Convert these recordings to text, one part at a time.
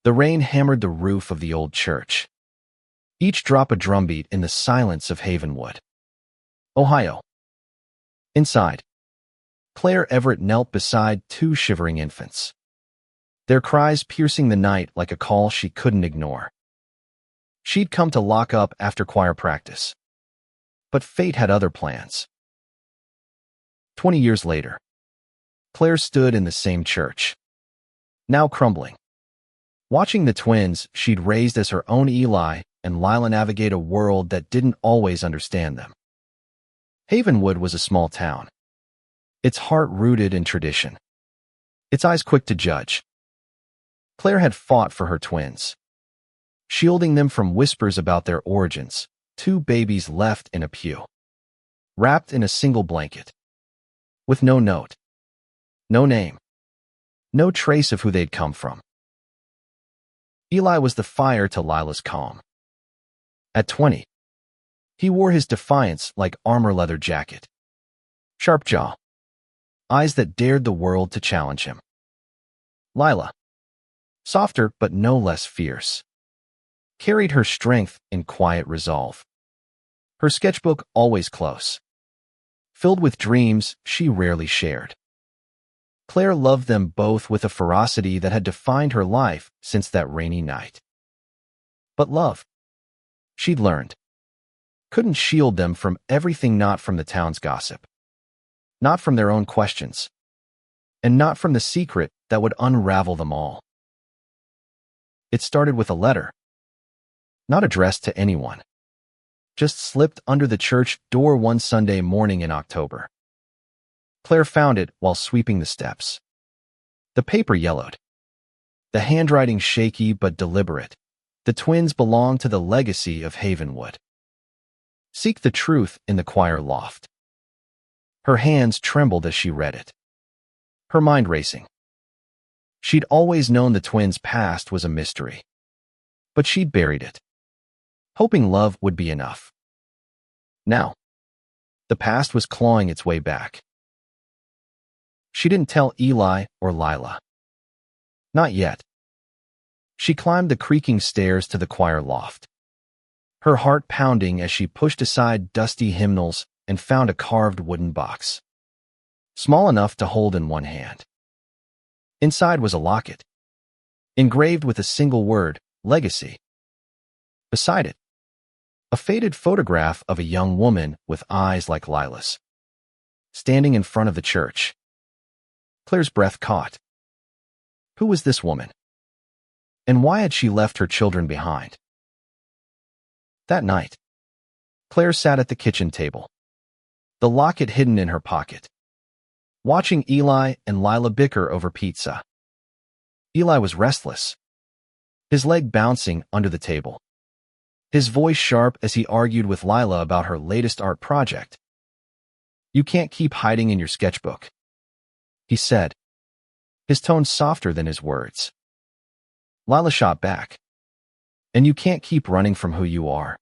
The rain hammered the roof of the old church, each drop a drumbeat in the silence of Havenwood, Ohio. Inside, Claire Everett knelt beside two shivering infants, their cries piercing the night like a call she couldn't ignore. She'd come to lock up after choir practice, but fate had other plans. 20 years later, Claire stood in the same church, now crumbling, watching the twins she'd raised as her own Eli and Lila navigate a world that didn't always understand them. Havenwood was a small town, its heart rooted in tradition, its eyes quick to judge. Claire had fought for her twins, shielding them from whispers about their origins, two babies left in a pew, wrapped in a single blanket, with no note, no name, no trace of who they'd come from. Eli was the fire to Lila's calm. At 20, he wore his defiance like armor-leather jacket, sharp jaw, eyes that dared the world to challenge him. Lila, softer but no less fierce, carried her strength in quiet resolve. Her sketchbook always close, filled with dreams she rarely shared. Claire loved them both with a ferocity that had defined her life since that rainy night. But love, she'd learned, couldn't shield them from everything, not from the town's gossip, not from their own questions, and not from the secret that would unravel them all. It started with a letter, not addressed to anyone, just slipped under the church door one Sunday morning in October. Claire found it while sweeping the steps. The paper yellowed, the handwriting shaky but deliberate. The twins belonged to the legacy of Havenwood. Seek the truth in the choir loft. Her hands trembled as she read it, her mind racing. She'd always known the twins' past was a mystery, but she'd buried it, hoping love would be enough. Now, the past was clawing its way back. She didn't tell Eli or Lila. Not yet. She climbed the creaking stairs to the choir loft, her heart pounding as she pushed aside dusty hymnals and found a carved wooden box, small enough to hold in one hand. Inside was a locket, engraved with a single word, legacy. Beside it, a faded photograph of a young woman with eyes like Lila's, standing in front of the church. Claire's breath caught. Who was this woman? And why had she left her children behind? That night, Claire sat at the kitchen table, the locket hidden in her pocket, watching Eli and Lila bicker over pizza. Eli was restless, his leg bouncing under the table, his voice sharp as he argued with Lila about her latest art project. "You can't keep hiding in your sketchbook," he said, his tone softer than his words. Lila shot back, "And you can't keep running from who you are."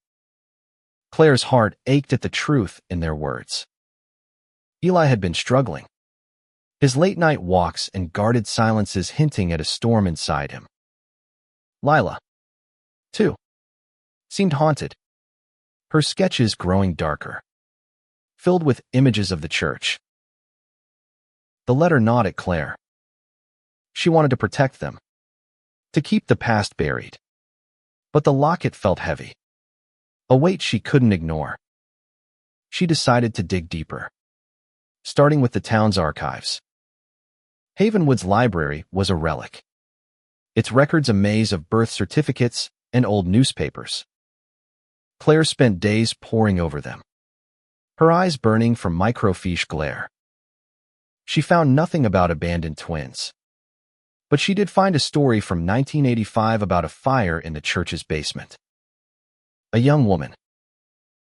Claire's heart ached at the truth in their words. Eli had been struggling, his late-night walks and guarded silences hinting at a storm inside him. Lila, too, seemed haunted, her sketches growing darker, filled with images of the church. The letter gnawed at Claire. She wanted to protect them, to keep the past buried. But the locket felt heavy, a weight she couldn't ignore. She decided to dig deeper, starting with the town's archives. Havenwood's library was a relic, its records a maze of birth certificates and old newspapers. Claire spent days poring over them, her eyes burning from microfiche glare. She found nothing about abandoned twins, but she did find a story from 1985 about a fire in the church's basement. A young woman,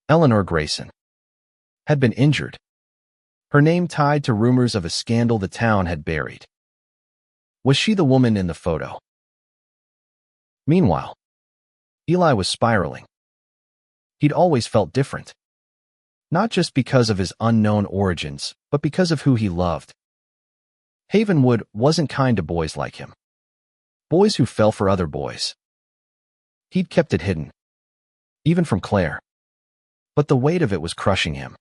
Eleanor Grayson, had been injured, her name tied to rumors of a scandal the town had buried. Was she the woman in the photo? Meanwhile, Eli was spiraling. He'd always felt different, not just because of his unknown origins, but because of who he loved. Havenwood wasn't kind to boys like him, Boys who fell for other boys. He'd kept it hidden, even from Claire. But the weight of it was crushing him.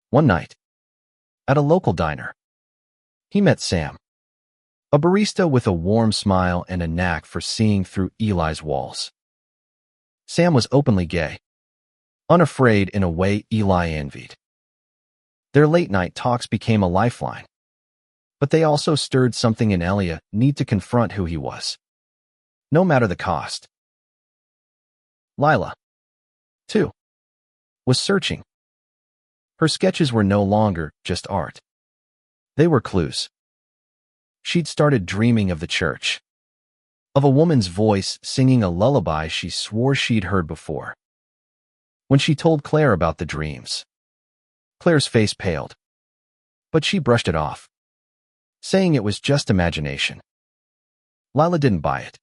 One night, at a local diner, he met Sam, a barista with a warm smile and a knack for seeing through Eli's walls. Sam was openly gay, unafraid in a way Eli envied. Their late-night talks became a lifeline, but they also stirred something in Elia need to confront who he was, no matter the cost. Lila, too, was searching. Her sketches were no longer just art. They were clues. She'd started dreaming of the church, of a woman's voice singing a lullaby she swore she'd heard before. When she told Claire about the dreams, Claire's face paled, but she brushed it off, saying it was just imagination. Lila didn't buy it.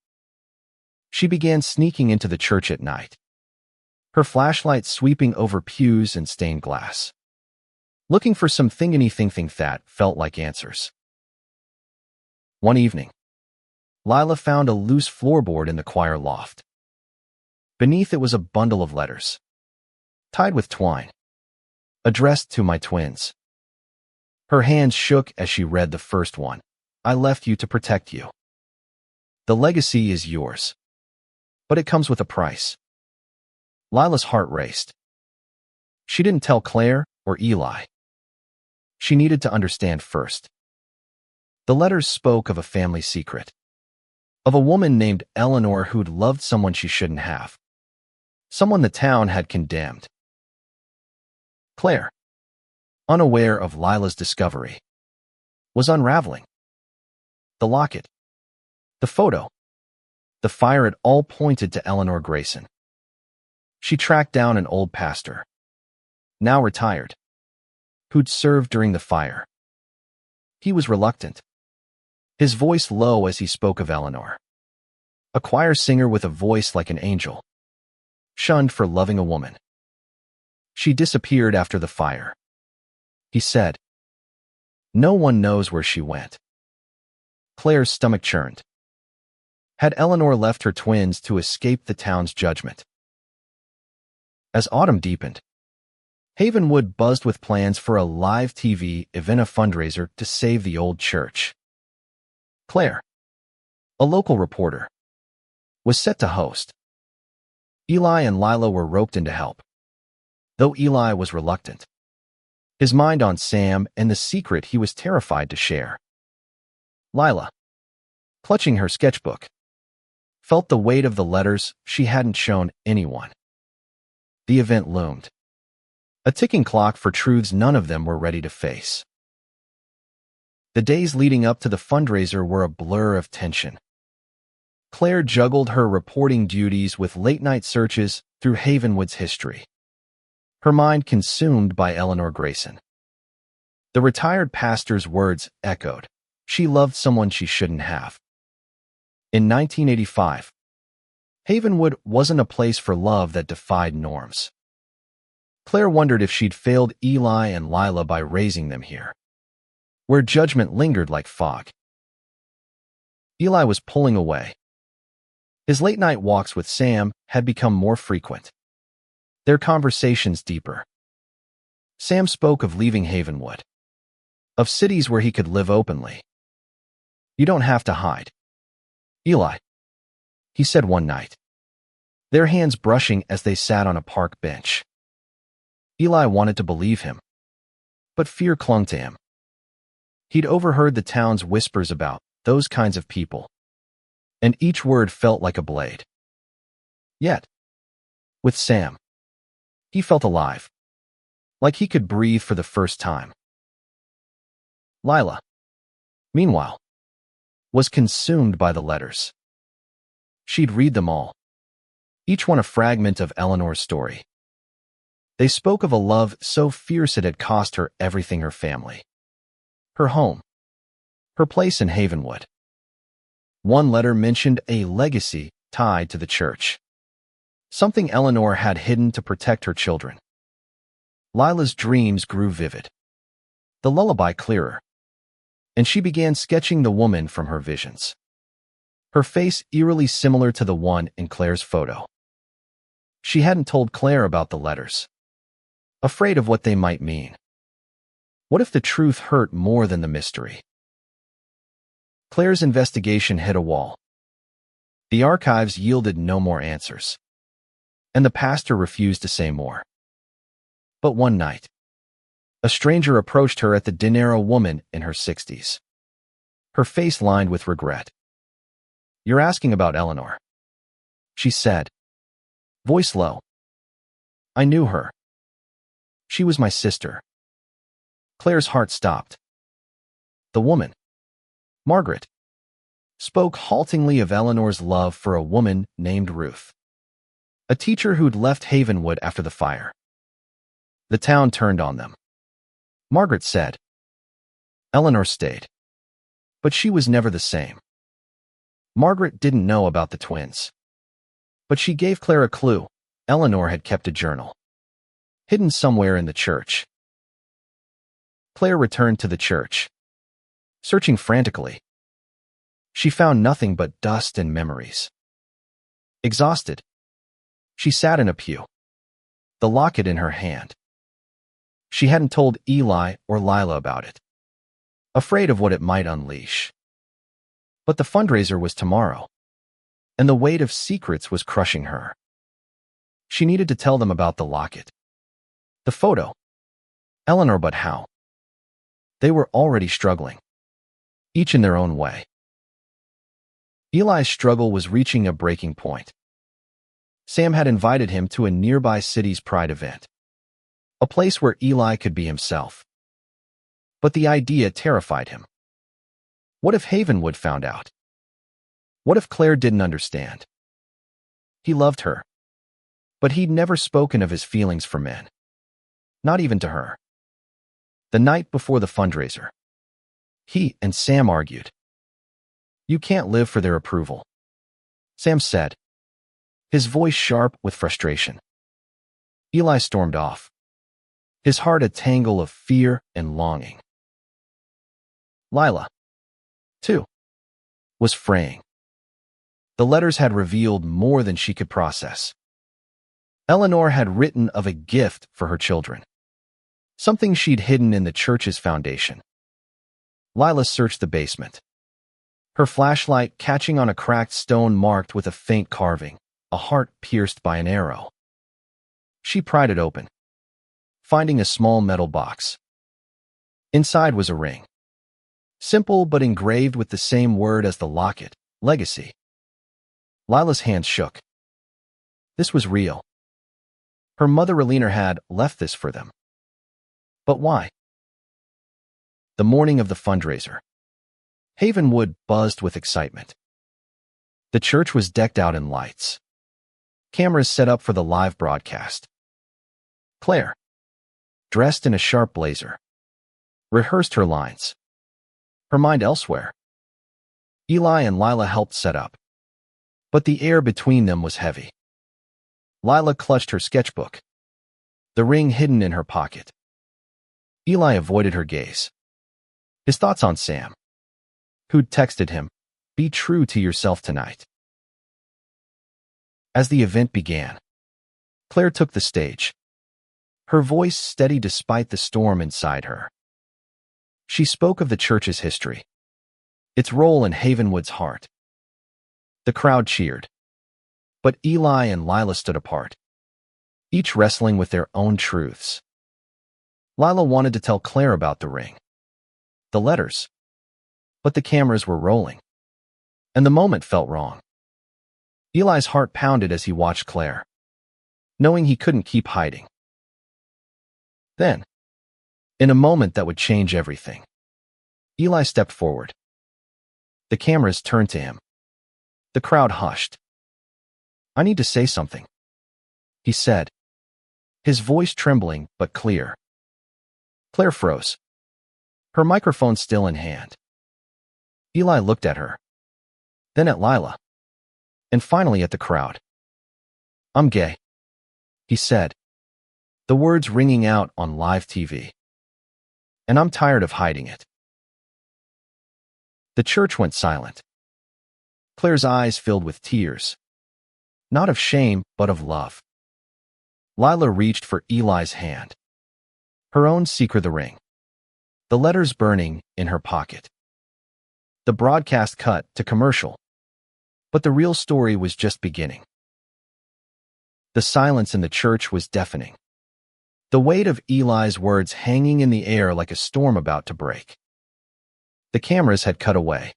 She began sneaking into the church at night, her flashlight sweeping over pews and stained glass, looking for something anything that felt like answers. One evening, Lila found a loose floorboard in the choir loft. Beneath it was a bundle of letters, tied with twine, addressed to my twins. Her hands shook as she read the first one. I left you to protect you. The legacy is yours, but it comes with a price. Lila's heart raced. She didn't tell Claire or Eli. She needed to understand first. The letters spoke of a family secret, of a woman named Eleanor who'd loved someone she shouldn't have, someone the town had condemned. Claire, unaware of Lila's discovery, was unraveling. The locket, the photo, the fire, it all pointed to Eleanor Grayson. She tracked down an old pastor, now retired, who'd served during the fire. He was reluctant, his voice low as he spoke of Eleanor, a choir singer with a voice like an angel, shunned for loving a woman. She disappeared after the fire, he said. No one knows where she went. Claire's stomach churned. Had Eleanor left her twins to escape the town's judgment? As autumn deepened, Havenwood buzzed with plans for a live TV event, a fundraiser to save the old church. Claire, a local reporter, was set to host. Eli and Lila were roped in to help, though Eli was reluctant, his mind on Sam and the secret he was terrified to share. Lila, clutching her sketchbook, felt the weight of the letters she hadn't shown anyone. The event loomed, a ticking clock for truths none of them were ready to face. The days leading up to the fundraiser were a blur of tension. Claire juggled her reporting duties with late-night searches through Havenwood's history, her mind consumed by Eleanor Grayson. The retired pastor's words echoed. She loved someone she shouldn't have. In 1985, Havenwood wasn't a place for love that defied norms. Claire wondered if she'd failed Eli and Lila by raising them here, where judgment lingered like fog. Eli was pulling away. His late-night walks with Sam had become more frequent, their conversations deeper. Sam spoke of leaving Havenwood, of cities where he could live openly. You don't have to hide, Eli, he said one night, their hands brushing as they sat on a park bench. Eli wanted to believe him, but fear clung to him. He'd overheard the town's whispers about those kinds of people, and each word felt like a blade. Yet, with Sam, he felt alive, like he could breathe for the first time. Lila, meanwhile, was consumed by the letters. She'd read them all, each one a fragment of Eleanor's story. They spoke of a love so fierce it had cost her everything: her family, her home, her place in Havenwood. One letter mentioned a legacy tied to the church, something Eleanor had hidden to protect her children. Lila's dreams grew vivid, the lullaby clearer, and she began sketching the woman from her visions. her face eerily similar to the one in Claire's photo. She hadn't told Claire about the letters, afraid of what they might mean. What if the truth hurt more than the mystery? Claire's investigation hit a wall. The archives yielded no more answers, and the pastor refused to say more. But one night, a stranger approached her at the dinner, a woman in her 60s, her face lined with regret. "You're asking about Eleanor," she said, voice low. "I knew her. She was my sister." Claire's heart stopped. The woman, Margaret, spoke haltingly of Eleanor's love for a woman named Ruth, a teacher who'd left Havenwood after the fire. The town turned on them. Margaret said. Eleanor stayed, but she was never the same. Margaret didn't know about the twins, but she gave Claire a clue. Eleanor had kept a journal, hidden somewhere in the church. Claire returned to the church, searching frantically. She found nothing but dust and memories. Exhausted, she sat in a pew, the locket in her hand. She hadn't told Eli or Lila about it, afraid of what it might unleash. But the fundraiser was tomorrow, and the weight of secrets was crushing her. She needed to tell them about the locket, the photo, Eleanor, but how? They were already struggling, each in their own way. Eli's struggle was reaching a breaking point. Sam had invited him to a nearby city's pride event, a place where Eli could be himself. But the idea terrified him. What if Havenwood found out? What if Claire didn't understand? He loved her, but he'd never spoken of his feelings for men, not even to her. The night before the fundraiser, he and Sam argued. "You can't live for their approval," Sam said, his voice sharp with frustration. Eli stormed off, his heart a tangle of fear and longing. Lila, too, was fraying. The letters had revealed more than she could process. Eleanor had written of a gift for her children, something she'd hidden in the church's foundation. Lila searched the basement, her flashlight catching on a cracked stone marked with a faint carving, a heart pierced by an arrow. She pried it open, finding a small metal box. Inside was a ring, simple but engraved with the same word as the locket, legacy. Lila's hands shook. This was real. Her mother Relina had left this for them. But why? The morning of the fundraiser, Havenwood buzzed with excitement. The church was decked out in lights, cameras set up for the live broadcast. Claire, dressed in a sharp blazer, rehearsed her lines, her mind elsewhere. Eli and Lila helped set up, but the air between them was heavy. Lila clutched her sketchbook, the ring hidden in her pocket. Eli avoided her gaze, his thoughts on Sam, who'd texted him, "Be true to yourself tonight." As the event began, Claire took the stage, her voice steady despite the storm inside her. She spoke of the church's history, its role in Havenwood's heart. The crowd cheered, but Eli and Lila stood apart, each wrestling with their own truths. Lila wanted to tell Claire about the ring, the letters, but the cameras were rolling, and the moment felt wrong. Eli's heart pounded as he watched Claire, knowing he couldn't keep hiding. Then, in a moment that would change everything, Eli stepped forward. The cameras turned to him. The crowd hushed. "I need to say something," he said, his voice trembling but clear. Claire froze, her microphone still in hand. Eli looked at her, then at Lila, and finally at the crowd. "I'm gay," he said, the words ringing out on live TV. "And I'm tired of hiding it." The church went silent. Claire's eyes filled with tears. Not of shame, but of love. Lila reached for Eli's hand. Her own secret the ring. The letters burning in her pocket. The broadcast cut to commercial. But the real story was just beginning. The silence in the church was deafening. The weight of Eli's words hanging in the air like a storm about to break. The cameras had cut away.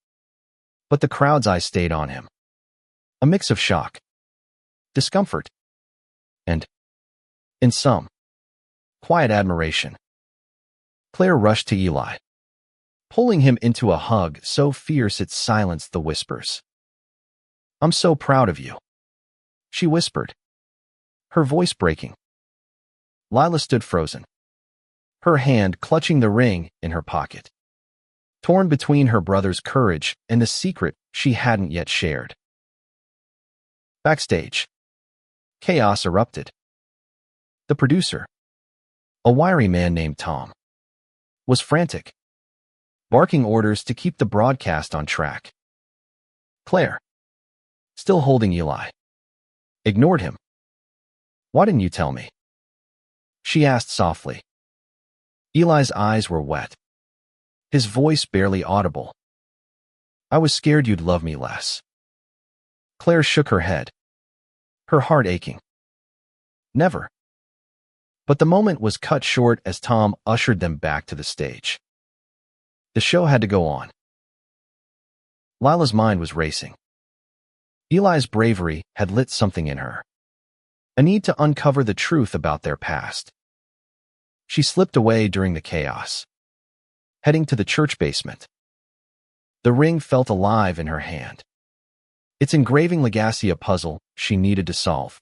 But the crowd's eyes stayed on him. A mix of shock, discomfort, and, in some, quiet admiration. Claire rushed to Eli, pulling him into a hug so fierce it silenced the whispers. "I'm so proud of you," she whispered, her voice breaking. Lila stood frozen, her hand clutching the ring in her pocket, torn between her brother's courage and the secret she hadn't yet shared. Backstage, chaos erupted. The producer, a wiry man named Tom, was frantic, barking orders to keep the broadcast on track. Claire, still holding Eli, ignored him. "Why didn't you tell me?" she asked softly. Eli's eyes were wet, his voice barely audible. "I was scared you'd love me less." Claire shook her head, her heart aching. "Never." But the moment was cut short as Tom ushered them back to the stage. The show had to go on. Lila's mind was racing. Eli's bravery had lit something in her. A need to uncover the truth about their past. She slipped away during the chaos, heading to the church basement. The ring felt alive in her hand, its engraving legacy a puzzle she needed to solve.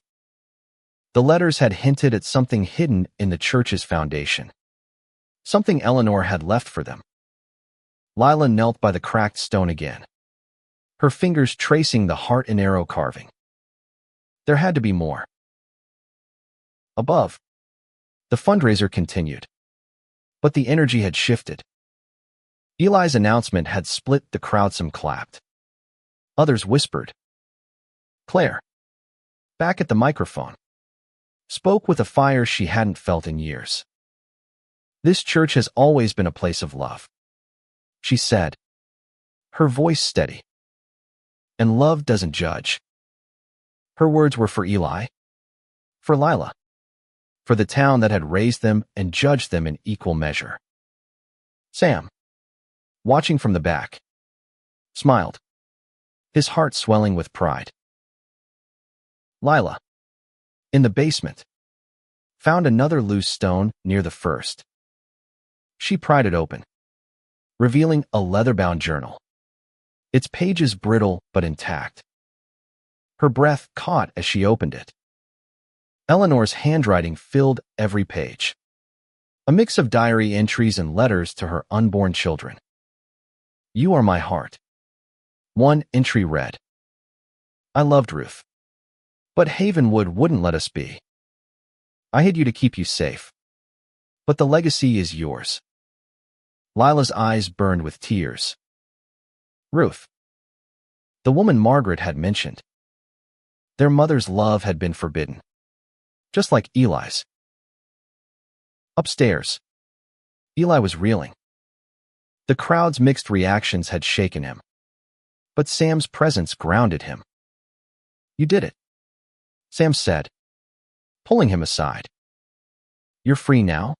The letters had hinted at something hidden in the church's foundation, something Eleanor had left for them. Lila knelt by the cracked stone again, her fingers tracing the heart and arrow carving. There had to be more. Above, the fundraiser continued, but the energy had shifted. Eli's announcement had split the crowd. Some clapped. Others whispered. Claire, back at the microphone, spoke with a fire she hadn't felt in years. "This church has always been a place of love," she said, her voice steady. "And love doesn't judge." Her words were for Eli, for Lila, for the town that had raised them and judged them in equal measure. Sam, watching from the back, smiled, his heart swelling with pride. Lila, in the basement, found another loose stone near the first. She pried it open, revealing a leather-bound journal, its pages brittle but intact. Her breath caught as she opened it. Eleanor's handwriting filled every page, a mix of diary entries and letters to her unborn children. "You are my heart." One entry read, "I loved Ruth, but Havenwood wouldn't let us be. I hid you to keep you safe, but the legacy is yours." Lila's eyes burned with tears. Ruth, the woman Margaret had mentioned. Their mother's love had been forbidden, just like Eli's. Upstairs, Eli was reeling. The crowd's mixed reactions had shaken him, but Sam's presence grounded him. "You did it," Sam said, pulling him aside. "You're free now?"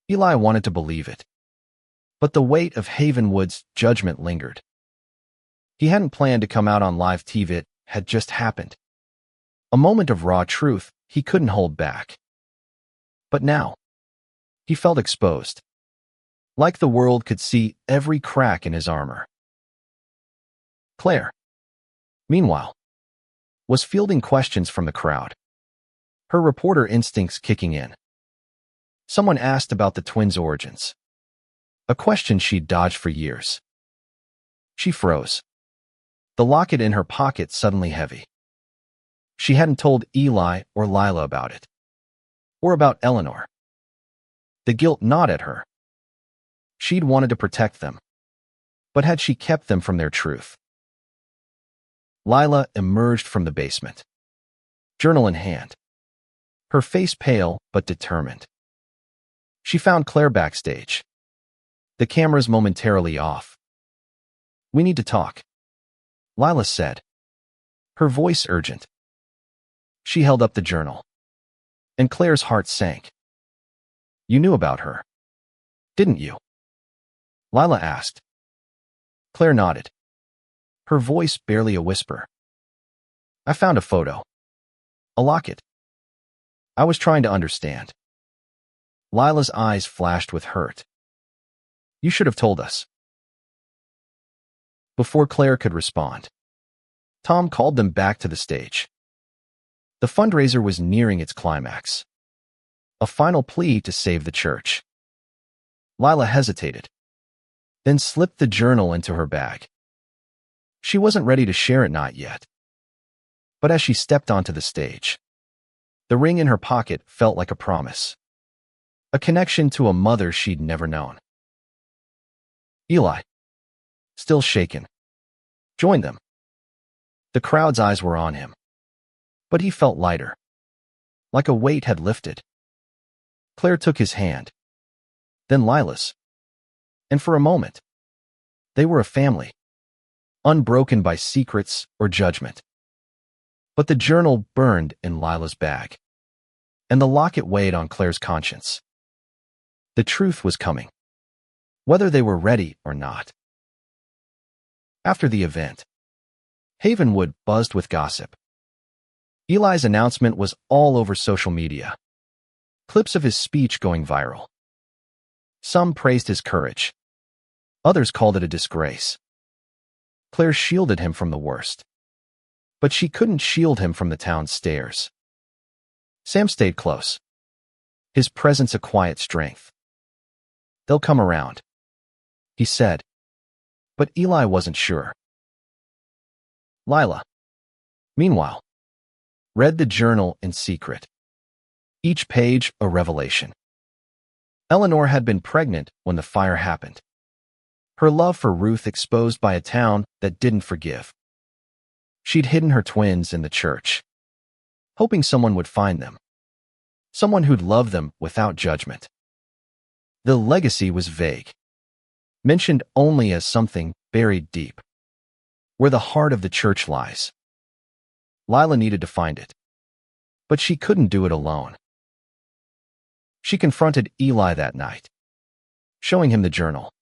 Eli wanted to believe it, but the weight of Havenwood's judgment lingered. He hadn't planned to come out on live TV. It had just happened. A moment of raw truth he couldn't hold back. But now, he felt exposed, like the world could see every crack in his armor. Claire, meanwhile, was fielding questions from the crowd, her reporter instincts kicking in. Someone asked about the twins' origins, a question she'd dodged for years. She froze, the locket in her pocket suddenly heavy. She hadn't told Eli or Lila about it, or about Eleanor. The guilt gnawed at her. She'd wanted to protect them, but had she kept them from their truth? Lila emerged from the basement, journal in hand, her face pale but determined. She found Claire backstage, the cameras momentarily off. "We need to talk," Lila said, her voice urgent. She held up the journal, and Claire's heart sank. "You knew about her, didn't you?" Lila asked. Claire nodded, her voice barely a whisper. "I found a photo. A locket. I was trying to understand." Lila's eyes flashed with hurt. "You should have told us." Before Claire could respond, Tom called them back to the stage. The fundraiser was nearing its climax, a final plea to save the church. Lila hesitated, then slipped the journal into her bag. She wasn't ready to share it, not yet. But as she stepped onto the stage, the ring in her pocket felt like a promise, a connection to a mother she'd never known. Eli, still shaken, joined them. The crowd's eyes were on him, but he felt lighter, like a weight had lifted. Claire took his hand, then Lila's, and for a moment, they were a family, unbroken by secrets or judgment. But the journal burned in Lila's bag, and the locket weighed on Claire's conscience. The truth was coming, whether they were ready or not. After the event, Havenwood buzzed with gossip. Eli's announcement was all over social media, clips of his speech going viral. Some praised his courage. Others called it a disgrace. Claire shielded him from the worst, but she couldn't shield him from the town's stares. Sam stayed close, his presence a quiet strength. "They'll come around," he said, but Eli wasn't sure. Lila, meanwhile, read the journal in secret, each page a revelation. Eleanor had been pregnant when the fire happened, her love for Ruth exposed by a town that didn't forgive. She'd hidden her twins in the church, hoping someone would find them, someone who'd love them without judgment. The legacy was vague, mentioned only as something buried deep, where the heart of the church lies. Lila needed to find it, but she couldn't do it alone. She confronted Eli that night, showing him the journal.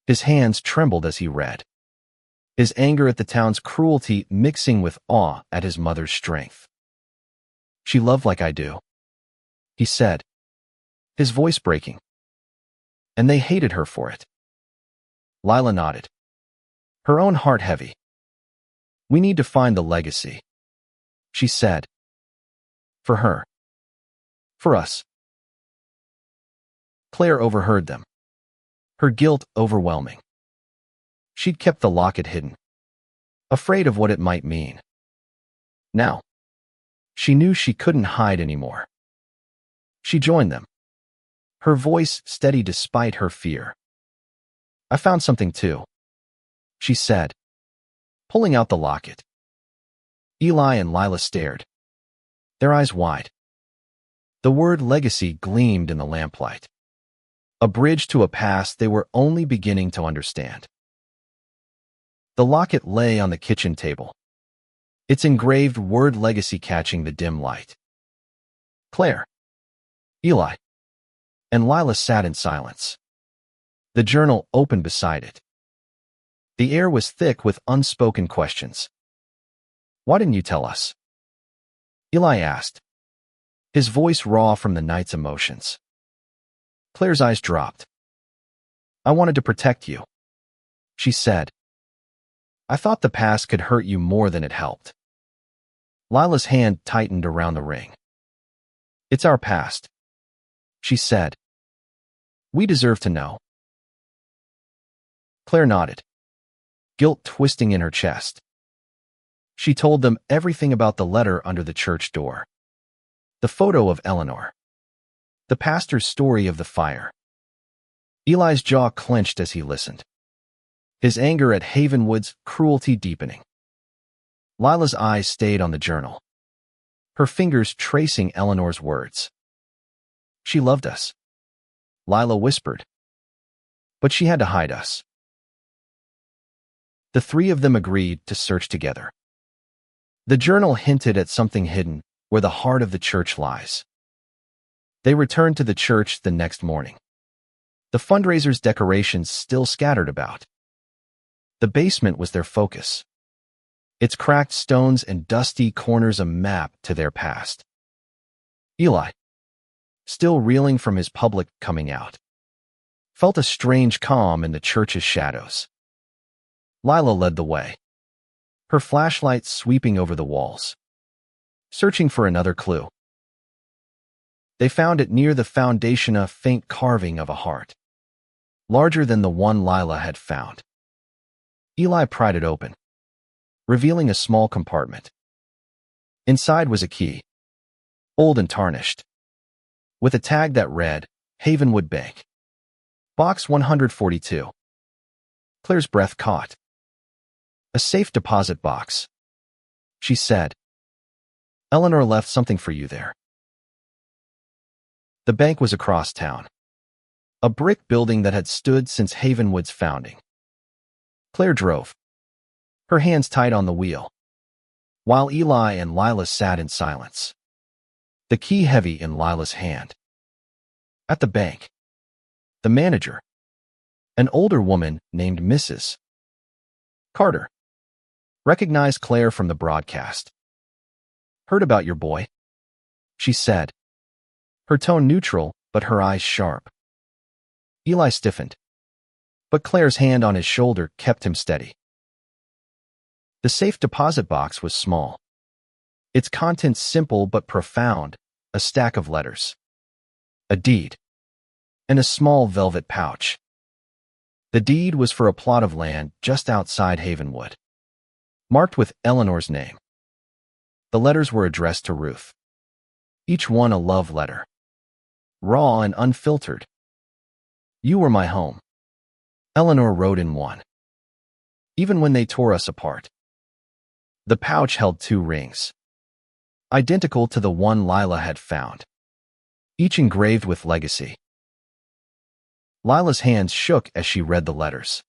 His hands trembled as he read, his anger at the town's cruelty mixing with awe at his mother's strength. "She loved like I do," he said, his voice breaking. "And they hated her for it." Lila nodded, her own heart heavy. "We need to find the legacy," she said. "For her. For us." Claire overheard them, her guilt overwhelming. She'd kept the locket hidden, afraid of what it might mean. Now, she knew she couldn't hide anymore. She joined them, her voice steady despite her fear. "I found something too," she said, pulling out the locket. Eli and Lila stared, their eyes wide. The word legacy gleamed in the lamplight, a bridge to a past they were only beginning to understand. The locket lay on the kitchen table, its engraved word legacy catching the dim light. Claire, Eli, and Lila sat in silence, the journal open beside it. The air was thick with unspoken questions. "Why didn't you tell us?" Eli asked, his voice raw from the night's emotions. Claire's eyes dropped. "I wanted to protect you," she said. "I thought the past could hurt you more than it helped." Lila's hand tightened around the ring. "It's our past," she said. "We deserve to know." Claire nodded, guilt twisting in her chest. She told them everything about the letter under the church door, the photo of Eleanor, the pastor's story of the fire. Eli's jaw clenched as he listened, his anger at Havenwood's cruelty deepening. Lila's eyes stayed on the journal, her fingers tracing Eleanor's words. She loved us, Lila whispered. But she had to hide us. The three of them agreed to search together. The journal hinted at something hidden where the heart of the church lies. They returned to the church the next morning. The fundraiser's decorations still scattered about. The basement was their focus, its cracked stones and dusty corners a map to their past. Eli, still reeling from his public coming out, felt a strange calm in the church's shadows. Lila led the way, her flashlight sweeping over the walls, searching for another clue. They found it near the foundation, a faint carving of a heart, larger than the one Lila had found. Eli pried it open, revealing a small compartment. Inside was a key, old and tarnished, with a tag that read, Havenwood Bank, Box 142. Claire's breath caught. A safe deposit box, she said. Eleanor left something for you there. The bank was across town, a brick building that had stood since Havenwood's founding. Claire drove, her hands tight on the wheel, while Eli and Lila sat in silence, the key heavy in Lila's hand. At the bank, the manager, an older woman named Mrs. Carter, recognized Claire from the broadcast. Heard about your boy, she said, her tone neutral but her eyes sharp. Eli stiffened, but Claire's hand on his shoulder kept him steady. The safe deposit box was small, its contents simple but profound, a stack of letters, a deed, and a small velvet pouch. The deed was for a plot of land just outside Havenwood, marked with Eleanor's name. The letters were addressed to Ruth, each one a love letter, raw and unfiltered. You were my home, Eleanor wrote in one, even when they tore us apart. The pouch held 2 rings, identical to the one Lila had found, each engraved with legacy. Lila's hands shook as she read the letters.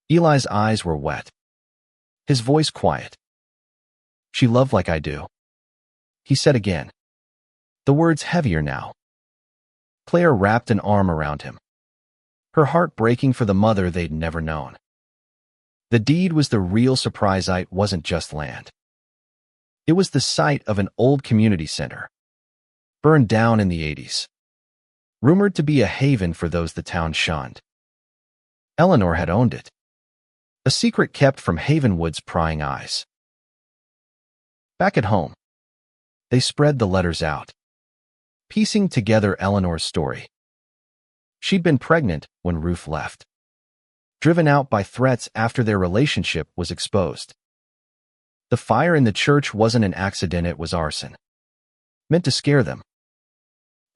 Eli's eyes were wet, his voice quiet. She loved like I do, he said again, the words heavier now. Claire wrapped an arm around him, her heart breaking for the mother they'd never known. The deed was the real surprise. It wasn't just land. It was the site of an old community center, burned down in the 80s, rumored to be a haven for those the town shunned. Eleanor had owned it, a secret kept from Havenwood's prying eyes. Back at home, they spread the letters out, piecing together Eleanor's story. She'd been pregnant when Ruth left, driven out by threats after their relationship was exposed. The fire in the church wasn't an accident, it was arson, meant to scare them.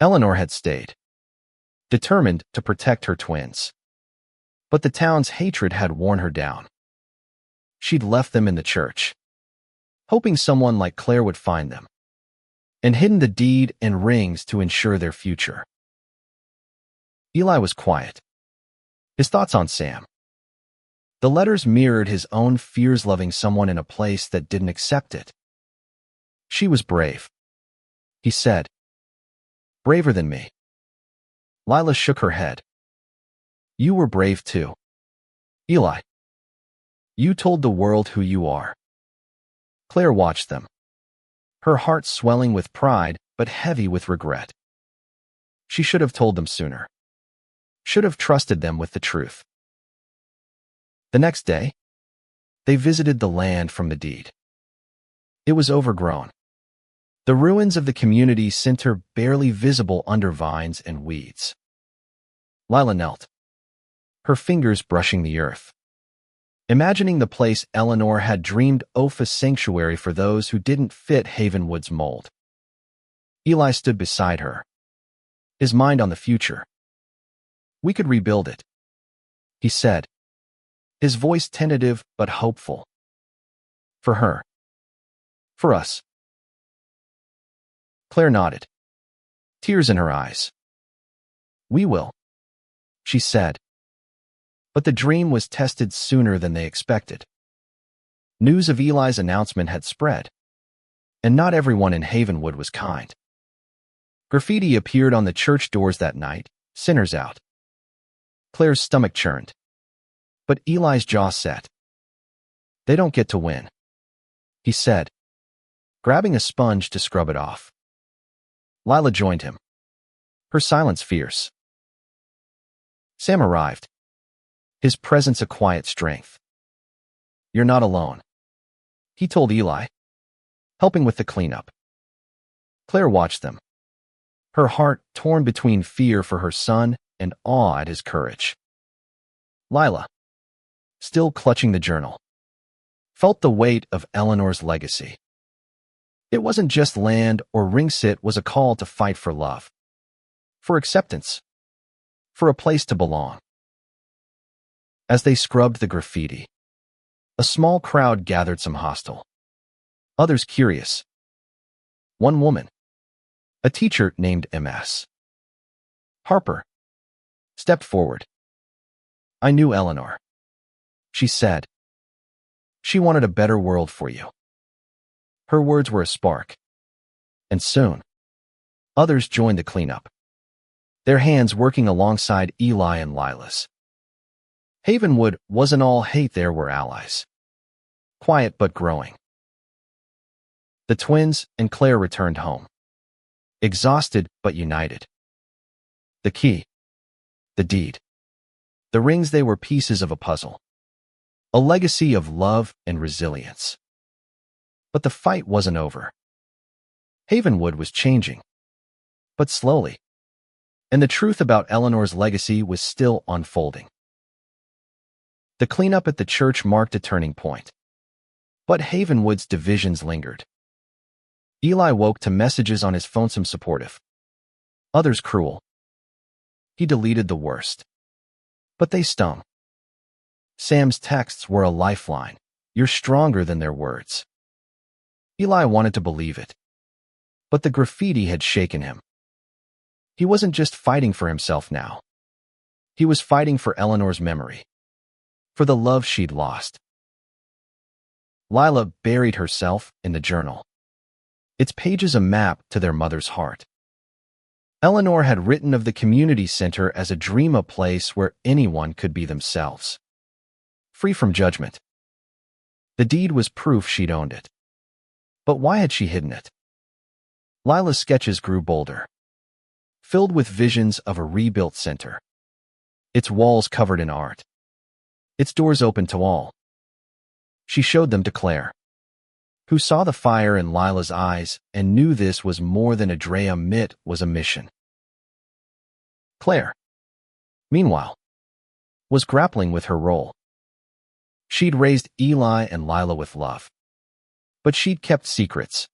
Eleanor had stayed, determined to protect her twins. But the town's hatred had worn her down. She'd left them in the church, hoping someone like Claire would find them, and hidden the deed and rings to ensure their future. Eli was quiet, his thoughts on Sam. The letters mirrored his own fears, loving someone in a place that didn't accept it. She was brave, he said. Braver than me. Lila shook her head. You were brave too, Eli. You told the world who you are. Claire watched them, her heart swelling with pride but heavy with regret. She should have told them sooner. Should have trusted them with the truth. The next day, they visited the land from the deed. It was overgrown, the ruins of the community center barely visible under vines and weeds. Lila knelt, her fingers brushing the earth, imagining the place Eleanor had dreamed of, a sanctuary for those who didn't fit Havenwood's mold. Eli stood beside her, his mind on the future. We could rebuild it, he said, his voice tentative but hopeful. For her. For us. Claire nodded, tears in her eyes. We will, she said. But the dream was tested sooner than they expected. News of Eli's announcement had spread, and not everyone in Havenwood was kind. Graffiti appeared on the church doors that night, "Sinners out." Claire's stomach churned, but Eli's jaw set. They don't get to win, he said, grabbing a sponge to scrub it off. Lila joined him, her silence fierce. Sam arrived, his presence a quiet strength. You're not alone, he told Eli, helping with the cleanup. Claire watched them, her heart torn between fear for her son and awe at his courage. Lila, still clutching the journal, felt the weight of Eleanor's legacy. It wasn't just land or ring sit was a call to fight for love, for acceptance, for a place to belong. As they scrubbed the graffiti, a small crowd gathered, some hostile, others curious. One woman, a teacher named Ms. Harper, stepped forward. I knew Eleanor, she said. She wanted a better world for you. Her words were a spark. And soon, others joined the cleanup, their hands working alongside Eli and Lila's. Havenwood wasn't all hate, there were allies. Quiet but growing. The twins and Claire returned home, exhausted but united. The key, the deed, the rings, they were pieces of a puzzle, a legacy of love and resilience. But the fight wasn't over. Havenwood was changing, but slowly, and the truth about Eleanor's legacy was still unfolding. The cleanup at the church marked a turning point, but Havenwood's divisions lingered. Eli woke to messages on his phone, some supportive, others cruel. He deleted the worst, but they stung. Sam's texts were a lifeline. You're stronger than their words. Eli wanted to believe it, but the graffiti had shaken him. He wasn't just fighting for himself now. He was fighting for Eleanor's memory, for the love she'd lost. Lila buried herself in the journal, its pages a map to their mother's heart. Eleanor had written of the community center as a dream, a place where anyone could be themselves, free from judgment. The deed was proof she'd owned it. But why had she hidden it? Lila's sketches grew bolder, filled with visions of a rebuilt center, its walls covered in art, its doors open to all. She showed them to Claire, who saw the fire in Lila's eyes and knew this was more than a dream, it was a mission. Claire, meanwhile, was grappling with her role. She'd raised Eli and Lila with love, but she'd kept secrets,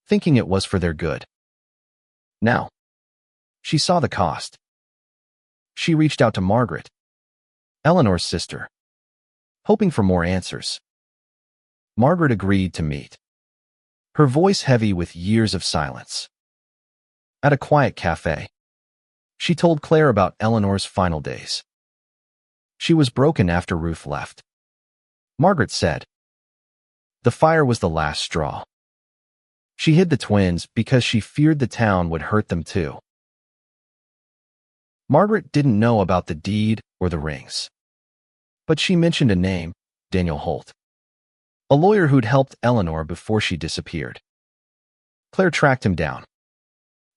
thinking it was for their good. Now, she saw the cost. She reached out to Margaret, Eleanor's sister, hoping for more answers. Margaret agreed to meet, her voice heavy with years of silence. At a quiet cafe, she told Claire about Eleanor's final days. She was broken after Ruth left. Margaret said, the fire was the last straw. She hid the twins because she feared the town would hurt them too. Margaret didn't know about the deed or the rings, but she mentioned a name, Daniel Holt, a lawyer who'd helped Eleanor before she disappeared. Claire tracked him down,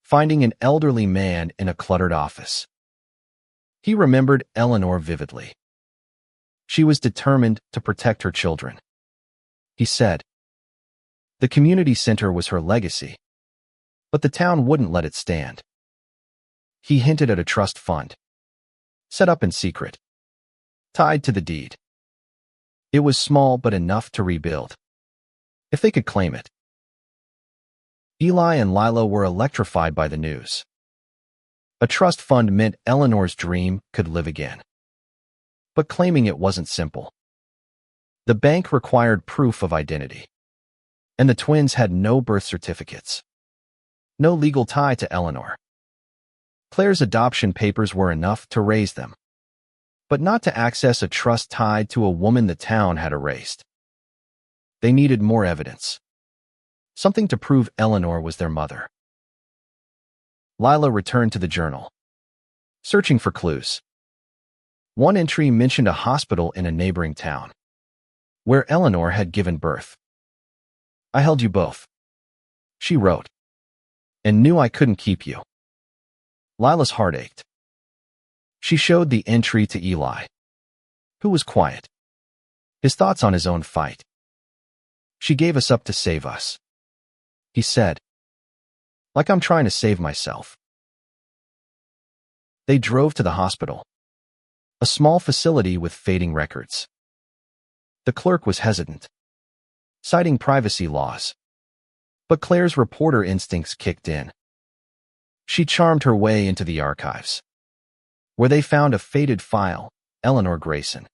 finding an elderly man in a cluttered office. He remembered Eleanor vividly. She was determined to protect her children. He said, the community center was her legacy, but the town wouldn't let it stand. He hinted at a trust fund, set up in secret, tied to the deed. It was small but enough to rebuild, if they could claim it. Eli and Lila were electrified by the news. A trust fund meant Eleanor's dream could live again. But claiming it wasn't simple. The bank required proof of identity, and the twins had no birth certificates, no legal tie to Eleanor. Claire's adoption papers were enough to raise them, but not to access a trust tied to a woman the town had erased. They needed more evidence, something to prove Eleanor was their mother. Lila returned to the journal, searching for clues. One entry mentioned a hospital in a neighboring town, where Eleanor had given birth. "I held you both," she wrote, "and knew I couldn't keep you." Lila's heart ached. She showed the entry to Eli, who was quiet, his thoughts on his own fight. "She gave us up to save us," he said, "like I'm trying to save myself." They drove to the hospital, a small facility with fading records. The clerk was hesitant, citing privacy laws, but Claire's reporter instincts kicked in. She charmed her way into the archives, where they found a faded file. Eleanor Grayson,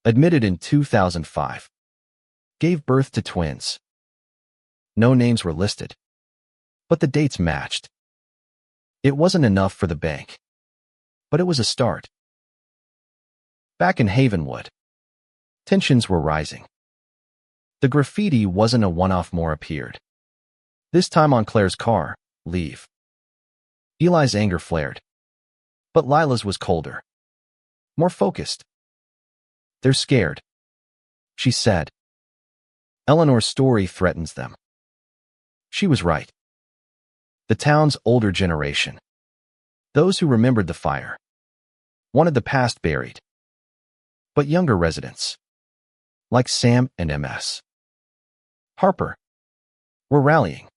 admitted in 2005, gave birth to twins. No names were listed, but the dates matched. It wasn't enough for the bank, but it was a start. Back in Havenwood, tensions were rising. The graffiti wasn't a one-off. More appeared, this time on Claire's car. "Leave." Eli's anger flared, but Lila's was colder, more focused. "They're scared," she said. "Eleanor's story threatens them." She was right. The town's older generation, those who remembered the fire, wanted the past buried. But younger residents, like Sam and MS. Harper, were rallying.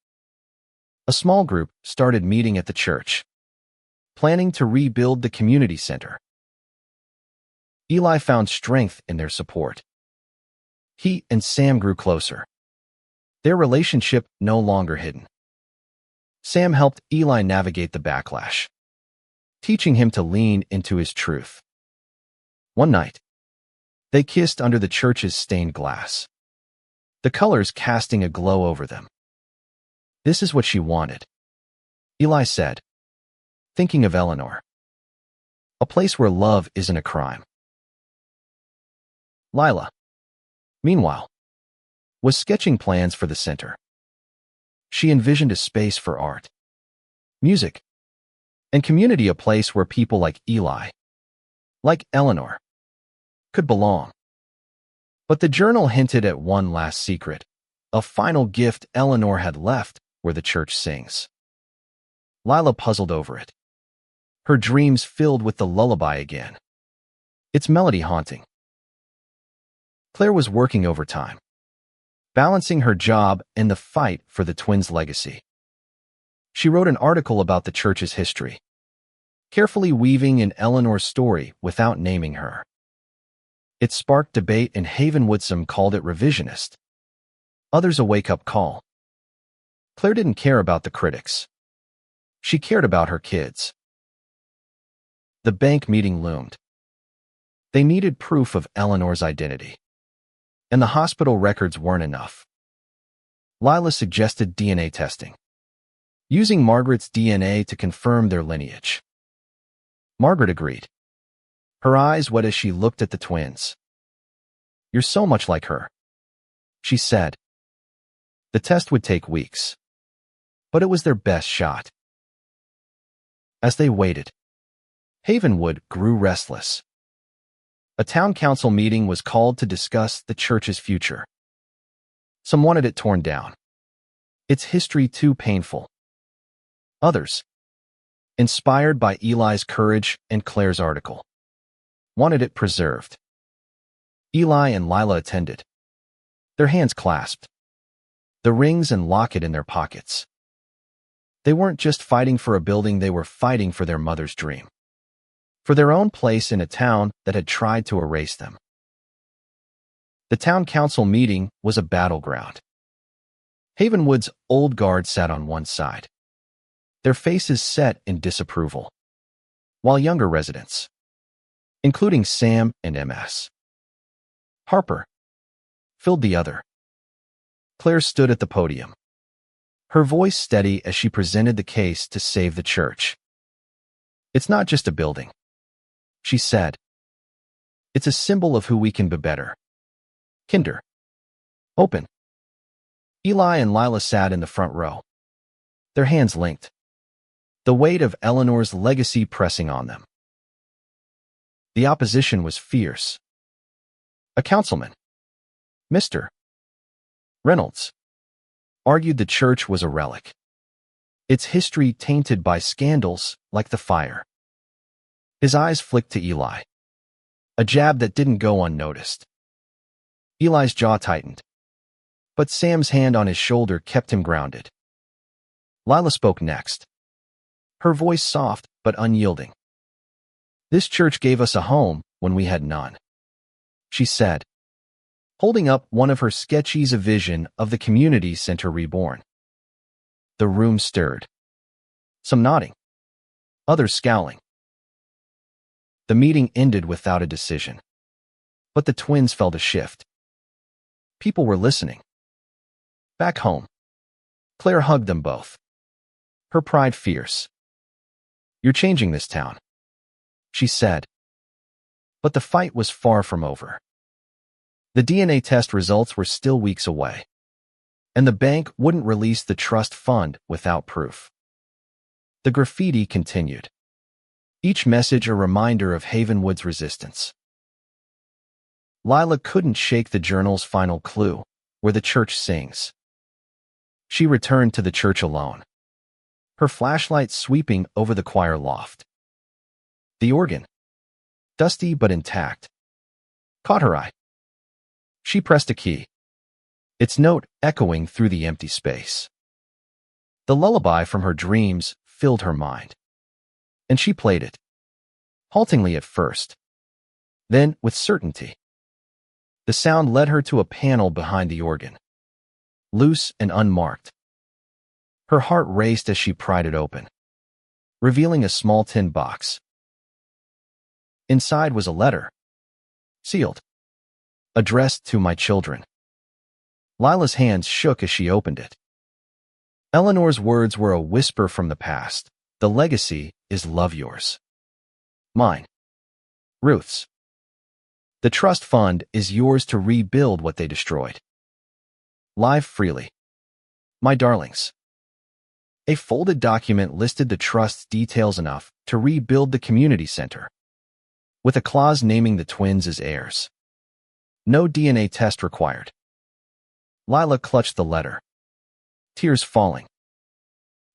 A small group started meeting at the church, planning to rebuild the community center. Eli found strength in their support. He and Sam grew closer, their relationship no longer hidden. Sam helped Eli navigate the backlash, teaching him to lean into his truth. One night, they kissed under the church's stained glass, the colors casting a glow over them. "This is what she wanted," Eli said, thinking of Eleanor. "A place where love isn't a crime." Lila, meanwhile, was sketching plans for the center. She envisioned a space for art, music, and community, a place where people like Eli, like Eleanor, could belong. But the journal hinted at one last secret, a final gift Eleanor had left where the church sings. Lila puzzled over it, her dreams filled with the lullaby again, its melody haunting. Claire was working overtime, balancing her job and the fight for the twins' legacy. She wrote an article about the church's history, carefully weaving in Eleanor's story without naming her. It sparked debate in Havenwood. Some called it revisionist, others a wake-up call. Claire didn't care about the critics. She cared about her kids. The bank meeting loomed. They needed proof of Eleanor's identity, and the hospital records weren't enough. Lila suggested DNA testing, using Margaret's DNA to confirm their lineage. Margaret agreed, her eyes wet as she looked at the twins. "You're so much like her," she said. The test would take weeks, but it was their best shot. As they waited, Havenwood grew restless. A town council meeting was called to discuss the church's future. Some wanted it torn down, its history too painful. Others, inspired by Eli's courage and Claire's article, wanted it preserved. Eli and Lila attended, their hands clasped, the rings and locket in their pockets. They weren't just fighting for a building, they were fighting for their mother's dream, for their own place in a town that had tried to erase them. The town council meeting was a battleground. Havenwood's old guard sat on one side, their faces set in disapproval, while younger residents, including Sam and MS. Harper, filled the other. Claire stood at the podium, her voice steady as she presented the case to save the church. "It's not just a building," she said. "It's a symbol of who we can be better. Kinder. Open." Eli and Lila sat in the front row, their hands linked, the weight of Eleanor's legacy pressing on them. The opposition was fierce. A councilman, Mr. Reynolds, argued the church was a relic, its history tainted by scandals like the fire. His eyes flicked to Eli, a jab that didn't go unnoticed. Eli's jaw tightened, but Sam's hand on his shoulder kept him grounded. Lila spoke next, her voice soft but unyielding. "This church gave us a home when we had none," she said, holding up one of her sketches, a vision of the community center reborn. The room stirred, some nodding, others scowling. The meeting ended without a decision, but the twins felt a shift. People were listening. Back home, Claire hugged them both, her pride fierce. "You're changing this town," she said. But the fight was far from over. The DNA test results were still weeks away, and the bank wouldn't release the trust fund without proof. The graffiti continued, each message a reminder of Havenwood's resistance. Lila couldn't shake the journal's final clue, where the church sings. She returned to the church alone, her flashlight sweeping over the choir loft. The organ, dusty but intact, caught her eye. She pressed a key, its note echoing through the empty space. The lullaby from her dreams filled her mind, and she played it, haltingly at first, then with certainty. The sound led her to a panel behind the organ, loose and unmarked. Her heart raced as she pried it open, revealing a small tin box. Inside was a letter, sealed, addressed to "My children." Lila's hands shook as she opened it. Eleanor's words were a whisper from the past. "The legacy is love yours. Mine. Ruth's. The trust fund is yours to rebuild what they destroyed. Live freely. My darlings." A folded document listed the trust's details enough to rebuild the community center, with a clause naming the twins as heirs. No DNA test required. Lila clutched the letter, tears falling.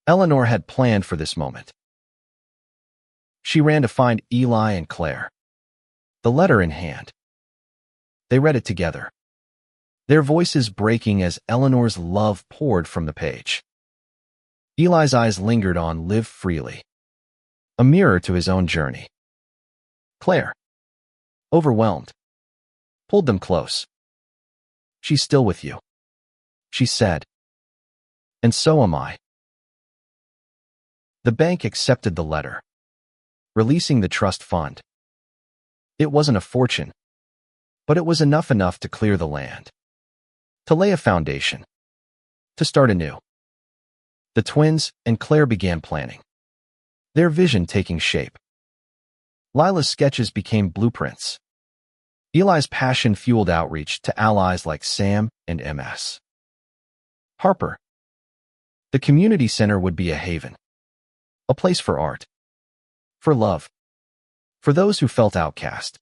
Eleanor had planned for this moment. She ran to find Eli and Claire, the letter in hand. They read it together, their voices breaking as Eleanor's love poured from the page. Eli's eyes lingered on "Live freely," a mirror to his own journey. Claire, overwhelmed, pulled them close. "She's still with you," she said. "And so am I." The bank accepted the letter, releasing the trust fund. It wasn't a fortune, but it was enough to clear the land, to lay a foundation, to start anew. The twins and Claire began planning, their vision taking shape. Lila's sketches became blueprints. Eli's passion fueled outreach to allies like Sam and MS. Harper. The community center would be a haven, a place for art, for love, for those who felt outcast.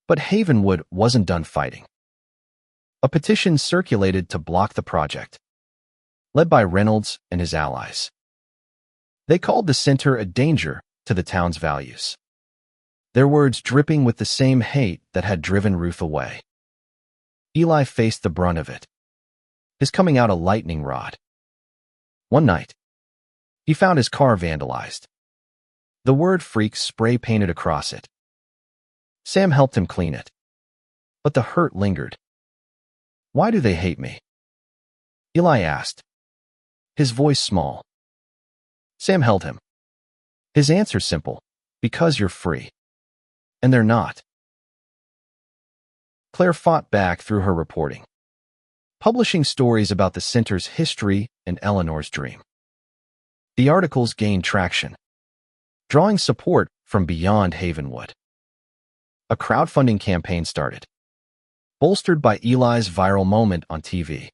But Havenwood wasn't done fighting. A petition circulated to block the project, led by Reynolds and his allies. They called the center a danger to the town's values, their words dripping with the same hate that had driven Ruth away. Eli faced the brunt of it, his coming out a lightning rod. One night, he found his car vandalized, the word "freak" spray-painted across it. Sam helped him clean it, but the hurt lingered. "Why do they hate me?" Eli asked, his voice small. Sam held him, his answer simple: "Because you're free. And they're not." Claire fought back through her reporting, publishing stories about the center's history and Eleanor's dream. The articles gained traction, drawing support from beyond Havenwood. A crowdfunding campaign started, bolstered by Eli's viral moment on TV.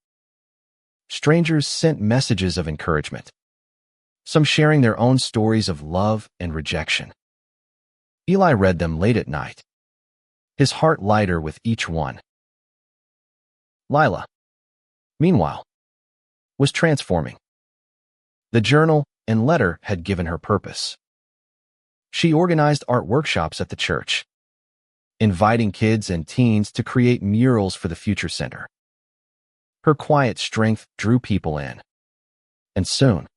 Strangers sent messages of encouragement, some sharing their own stories of love and rejection. Eli read them late at night, his heart lighter with each one. Lila, meanwhile, was transforming. The journal and letter had given her purpose. She organized art workshops at the church, inviting kids and teens to create murals for the future center. Her quiet strength drew people in, and soon,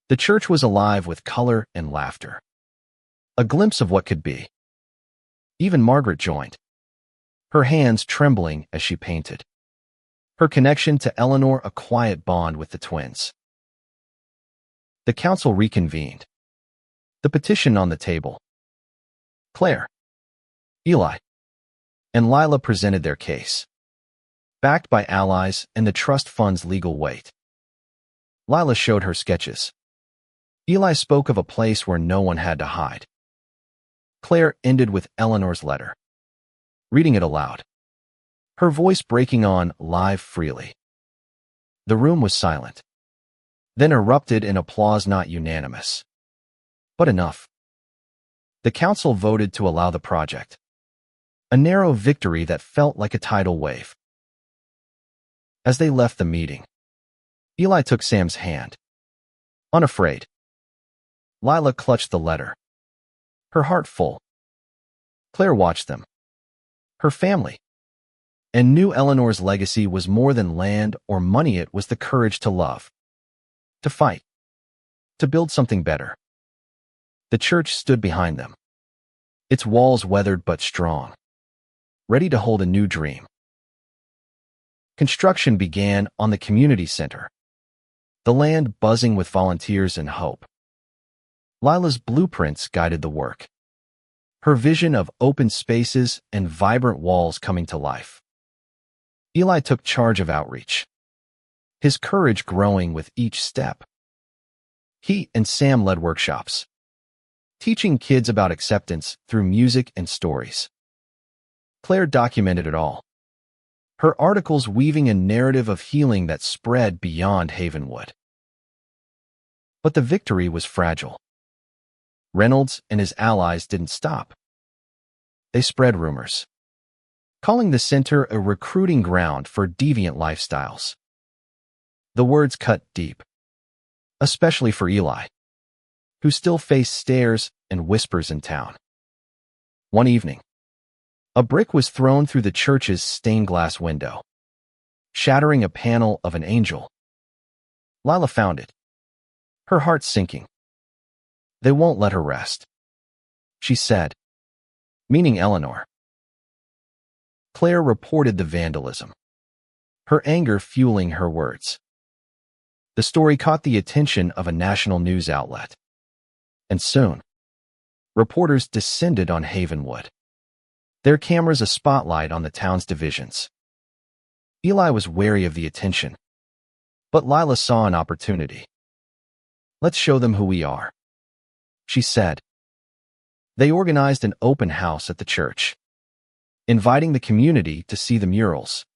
the church was alive with color and laughter. A glimpse of what could be. Even Margaret joined, her hands trembling as she painted. Her connection to Eleanor a quiet bond with the twins. The council reconvened, the petition on the table. Claire, Eli, and Lila presented their case, backed by allies and the trust fund's legal weight. Lila showed her sketches. Eli spoke of a place where no one had to hide. Claire ended with Eleanor's letter, reading it aloud, her voice breaking on live freely. The room was silent, then erupted in applause not unanimous, but enough. The council voted to allow the project, a narrow victory that felt like a tidal wave. As they left the meeting, Eli took Sam's hand, unafraid. Lila clutched the letter, her heart full. Claire watched them, her family, and knew Eleanor's legacy was more than land or money. It was the courage to love, to fight, to build something better. The church stood behind them, its walls weathered but strong, ready to hold a new dream. Construction began on the community center, the land buzzing with volunteers and hope. Lila's blueprints guided the work, her vision of open spaces and vibrant walls coming to life. Eli took charge of outreach, his courage growing with each step. He and Sam led workshops, teaching kids about acceptance through music and stories. Claire documented it all, her articles weaving a narrative of healing that spread beyond Havenwood. But the victory was fragile. Reynolds and his allies didn't stop. They spread rumors, calling the center a recruiting ground for deviant lifestyles. The words cut deep, especially for Eli, who still faced stares and whispers in town. One evening, a brick was thrown through the church's stained glass window, shattering a panel of an angel. Lila found it, her heart sinking. They won't let her rest, she said, meaning Eleanor. Claire reported the vandalism, her anger fueling her words. The story caught the attention of a national news outlet, and soon, reporters descended on Havenwood, their cameras a spotlight on the town's divisions. Eli was wary of the attention, but Lila saw an opportunity. Let's show them who we are, she said. They organized an open house at the church, inviting the community to see the murals,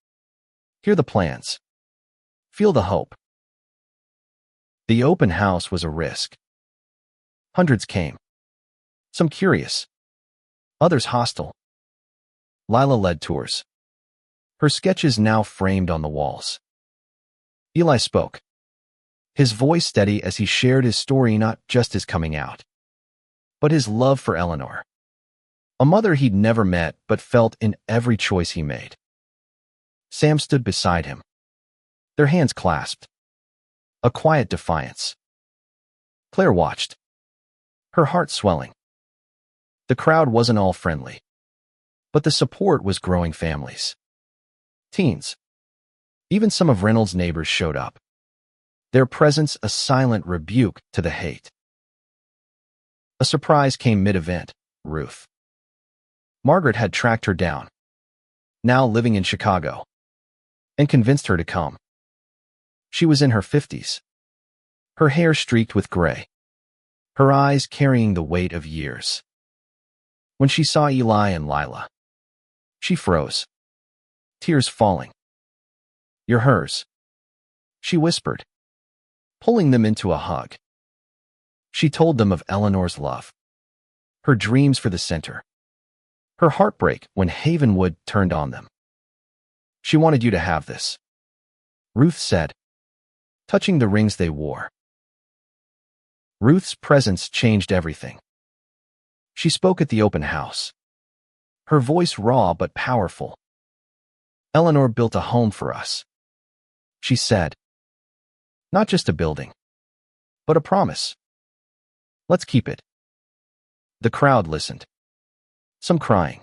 hear the plans, feel the hope. The open house was a risk. Hundreds came, some curious, others hostile. Lila led tours, her sketches now framed on the walls. Eli spoke, his voice steady as he shared his story, not just his coming out, but his love for Eleanor, a mother he'd never met but felt in every choice he made. Sam stood beside him, their hands clasped, a quiet defiance. Claire watched, her heart swelling. The crowd wasn't all friendly, but the support was growing. Families, teens, even some of Reynolds' neighbors showed up, their presence a silent rebuke to the hate. A surprise came mid-event. Ruth. Margaret had tracked her down, now living in Chicago, and convinced her to come. She was in her 50s, her hair streaked with gray, her eyes carrying the weight of years. When she saw Eli and Lila, she froze, tears falling. "You're hers," she whispered, pulling them into a hug. She told them of Eleanor's love, her dreams for the center, her heartbreak when Havenwood turned on them. "She wanted you to have this," Ruth said, touching the rings they wore. Ruth's presence changed everything. She spoke at the open house, her voice raw but powerful. "Eleanor built a home for us," she said. "Not just a building, but a promise. Let's keep it." The crowd listened, some crying,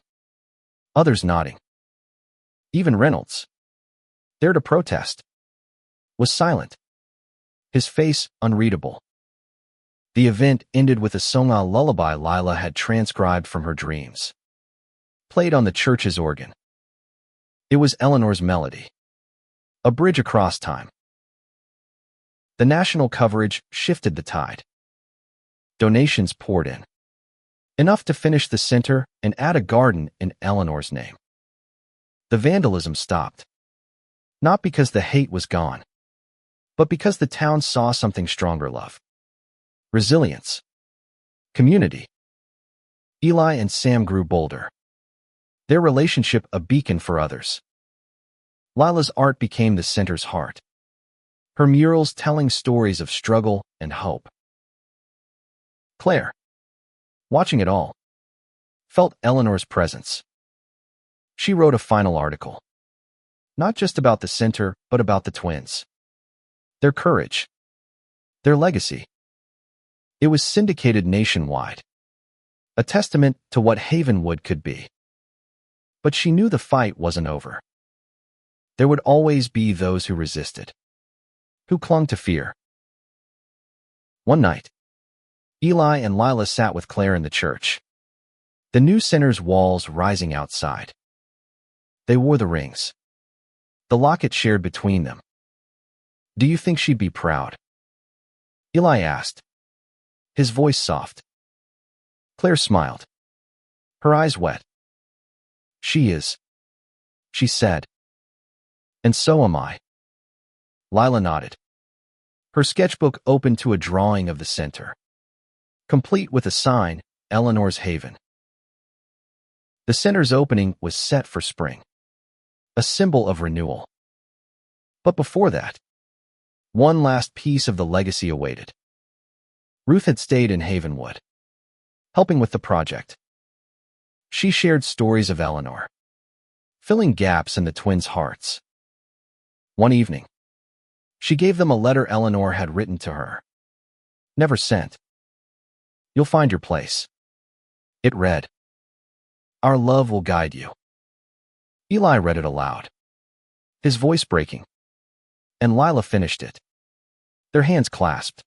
others nodding. Even Reynolds, there to protest, was silent, his face unreadable. The event ended with a song-a lullaby Lila had transcribed from her dreams, played on the church's organ. It was Eleanor's melody, a bridge across time. The national coverage shifted the tide. Donations poured in, enough to finish the center and add a garden in Eleanor's name. The vandalism stopped, not because the hate was gone, but because the town saw something stronger: love, resilience, community. Eli and Sam grew bolder, their relationship a beacon for others. Lila's art became the center's heart, her murals telling stories of struggle and hope. Claire, watching it all, felt Eleanor's presence. She wrote a final article, not just about the center, but about the twins, their courage, their legacy. It was syndicated nationwide, a testament to what Havenwood could be. But she knew the fight wasn't over. There would always be those who resisted, who clung to fear. One night, Eli and Lila sat with Claire in the church, the new center's walls rising outside. They wore the rings, the locket shared between them. "Do you think she'd be proud?" Eli asked, his voice soft. Claire smiled, her eyes wet. "She is," she said. "And so am I." Lila nodded, her sketchbook open to a drawing of the center, complete with a sign, "Eleanor's Haven." The center's opening was set for spring, a symbol of renewal. But before that, one last piece of the legacy awaited. Ruth had stayed in Havenwood, helping with the project. She shared stories of Eleanor, filling gaps in the twins' hearts. One evening, she gave them a letter Eleanor had written to her, never sent. "You'll find your place," it read. "Our love will guide you." Eli read it aloud, his voice breaking, and Lila finished it, their hands clasped.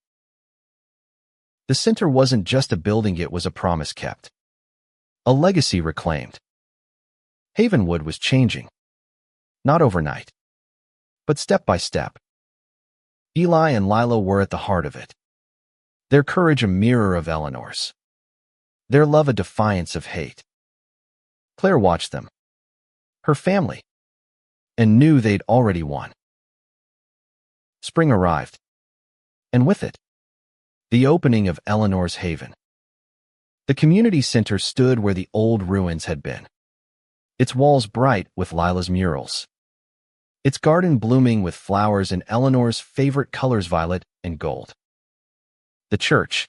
The center wasn't just a building, it was a promise kept, a legacy reclaimed. Havenwood was changing, not overnight, but step by step. Eli and Lila were at the heart of it, their courage a mirror of Eleanor's, their love a defiance of hate. Claire watched them, her family, and knew they'd already won. Spring arrived, and with it, the opening of Eleanor's Haven. The community center stood where the old ruins had been, its walls bright with Lila's murals, its garden blooming with flowers in Eleanor's favorite colors, violet and gold. The church,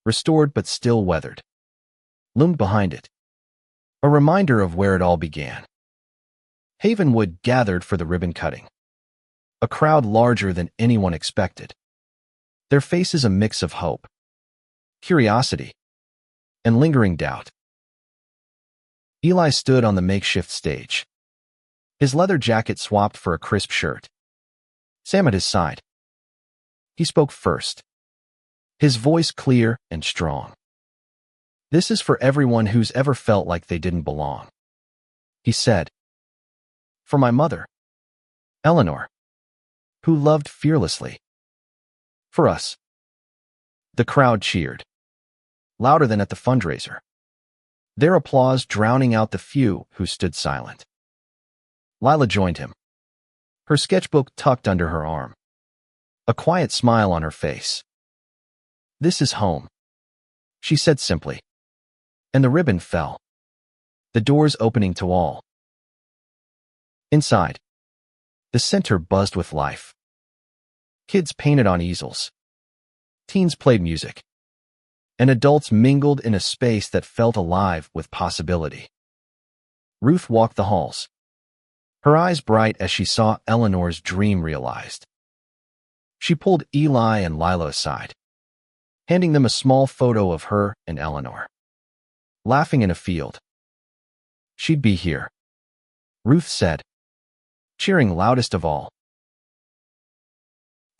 restored but still weathered, loomed behind it, a reminder of where it all began. Havenwood gathered for the ribbon cutting, a crowd larger than anyone expected, their faces a mix of hope, curiosity, and lingering doubt. Eli stood on the makeshift stage, his leather jacket swapped for a crisp shirt. Sam at his side. He spoke first, his voice clear and strong. "This is for everyone who's ever felt like they didn't belong," he said, For my mother, Eleanor, who loved fearlessly. For us. The crowd cheered, louder than at the fundraiser, their applause drowning out the few who stood silent. Lila joined him, her sketchbook tucked under her arm, a quiet smile on her face. "This is home," she said simply, and the ribbon fell, the doors opening to all. Inside, the center buzzed with life. Kids painted on easels, teens played music, and adults mingled in a space that felt alive with possibility. Ruth walked the halls, her eyes bright as she saw Eleanor's dream realized. She pulled Eli and Lila aside, handing them a small photo of her and Eleanor, laughing in a field. "She'd be here," Ruth said, cheering loudest of all.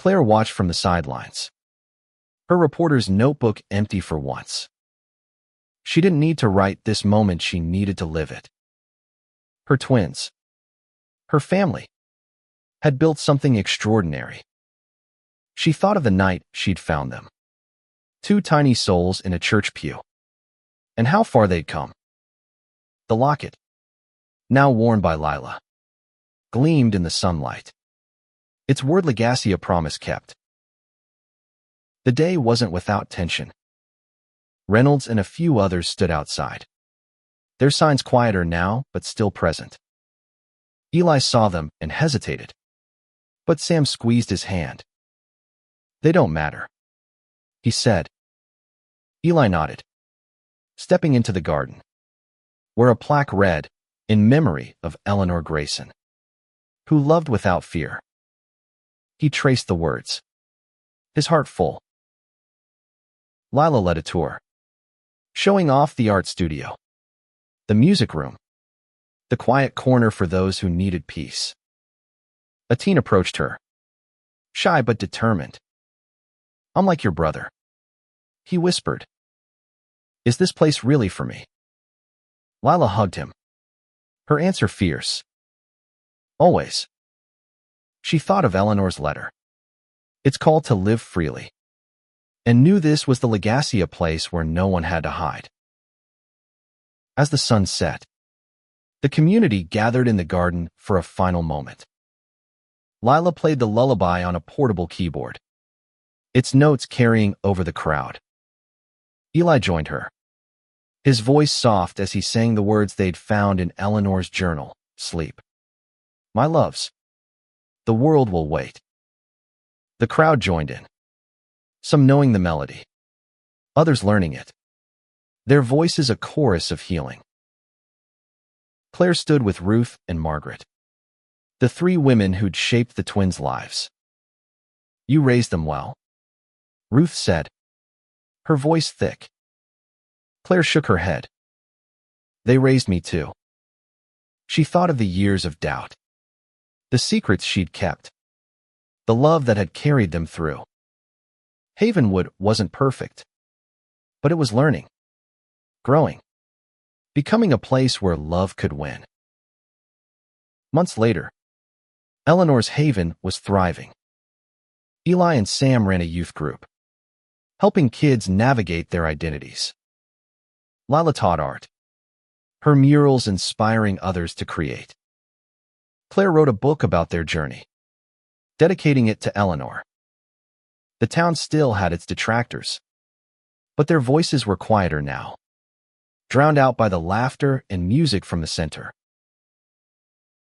Claire watched from the sidelines, her reporter's notebook empty for once. She didn't need to write this moment, she needed to live it. Her twins, her family, had built something extraordinary. She thought of the night she'd found them, two tiny souls in a church pew, and how far they'd come. The locket, now worn by Lila, gleamed in the sunlight, its word legacy a promise kept. The day wasn't without tension. Reynolds and a few others stood outside, their signs quieter now but still present. Eli saw them and hesitated, but Sam squeezed his hand. "They don't matter," he said. Eli nodded, stepping into the garden, where a plaque read, "In memory of Eleanor Grayson, who loved without fear." He traced the words, his heart full. Lila led a tour, showing off the art studio, the music room, the quiet corner for those who needed peace. A teen approached her, shy but determined. "I'm like your brother," he whispered. "Is this place really for me?" Lila hugged him, her answer fierce. "Always." She thought of Eleanor's letter, its call to live freely, and knew this was the legacy, a place where no one had to hide. As the sun set, the community gathered in the garden for a final moment. Lila played the lullaby on a portable keyboard, its notes carrying over the crowd. Eli joined her, his voice soft as he sang the words they'd found in Eleanor's journal, "Sleep, my loves. The world will wait." The crowd joined in, some knowing the melody, others learning it, their voices a chorus of healing. Claire stood with Ruth and Margaret, the three women who'd shaped the twins' lives. "You raised them well," Ruth said, her voice thick. Claire shook her head. "They raised me too." She thought of the years of doubt, the secrets she'd kept, the love that had carried them through. Havenwood wasn't perfect, but it was learning, growing, becoming a place where love could win. Months later, Eleanor's haven was thriving. Eli and Sam ran a youth group, helping kids navigate their identities. Lila taught art, her murals inspiring others to create. Claire wrote a book about their journey, dedicating it to Eleanor. The town still had its detractors, but their voices were quieter now, drowned out by the laughter and music from the center.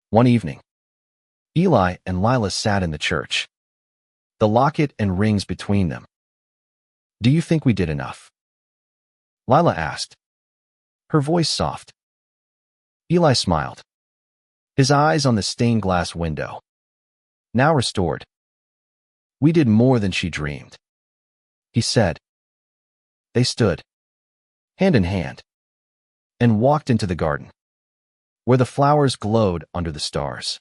One evening, Eli and Lila sat in the church, the locket and rings between them. "Do you think we did enough?" Lila asked, her voice soft. Eli smiled, his eyes on the stained glass window, now restored. "We did more than she dreamed," he said. They stood, hand in hand, and walked into the garden, where the flowers glowed under the stars.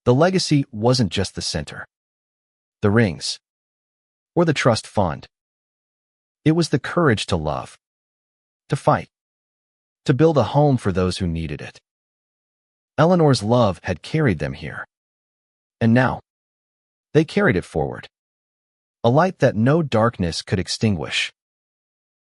The legacy wasn't just the center, the rings, or the trust fund. It was the courage to love, to fight, to build a home for those who needed it. Eleanor's love had carried them here. And now, they carried it forward. A light that no darkness could extinguish.